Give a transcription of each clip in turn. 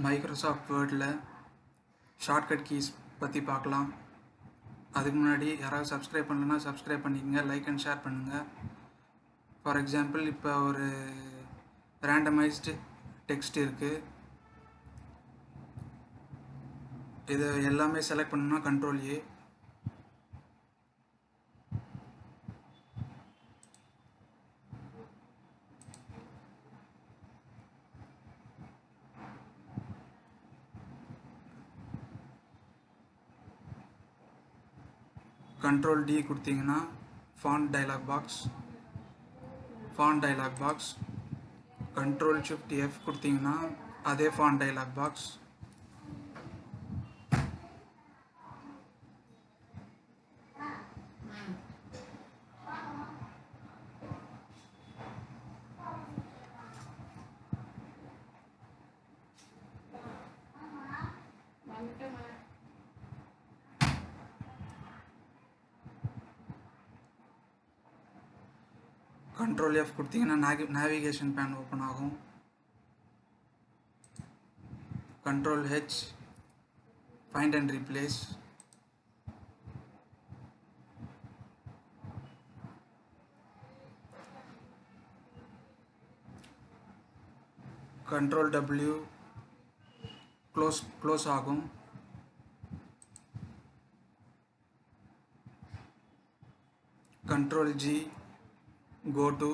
Microsoft வேர்டில் shortcut keys பற்றி பார்க்கலாம். அதுக்கு முன்னாடி யாராவது சப்ஸ்கிரைப் பண்ணலன்னா சப்ஸ்கிரைப் பண்ணிக்கங்க, லைக் அண்ட் ஷேர் பண்ணுங்கள். ஃபார் எக்ஸாம்பிள், இப்போ ஒரு ரேண்டமைஸ்டு டெக்ஸ்ட் இருக்குது. இது எல்லாமே செலக்ட் பண்ணணும்னா கண்ட்ரோல் ஏ. கண்ட்ரோல் டி கொடுத்தீங்கன்னா font dialog box. Control shift F கொடுத்தீங்கன்னா அதே font dialog box. Control F கொடுத்தீங்கன்னா நேவிகேஷன் பேன் ஓப்பன் ஆகும். Control H find and replace. Control W close ஆகும். Control G go to.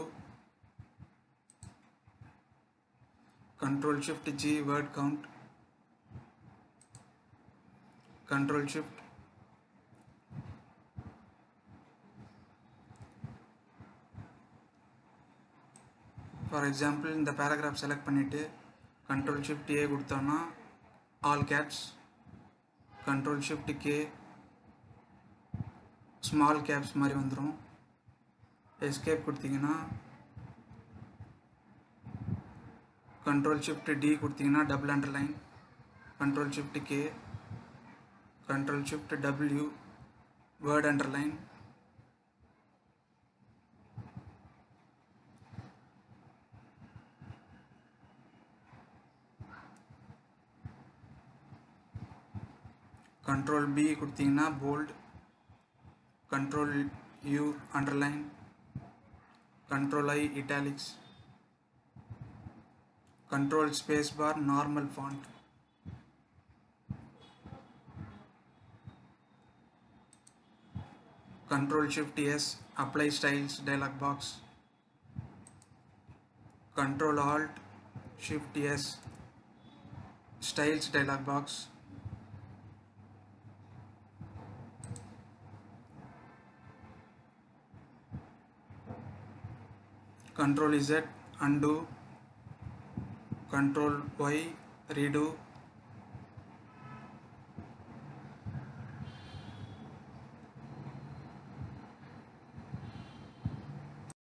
Control shift G word count. Control shift for example இந்த paragraph select பண்ணிட்டு Control shift A கொடுத்தோம்னா all caps. Control shift K small caps மாதிரி வந்துரும். Escape கொடுத்தீங்கன்னா control shift D கொடுத்தீங்கன்னா double underline. Control shift K, control shift W word underline. Control B கொடுத்தீங்கன்னா bold. Control U underline. Control I italics. Control space bar normal font. Control shift S apply styles dialog box. Control alt shift S styles dialog box. Control Z undo. Control Y redo.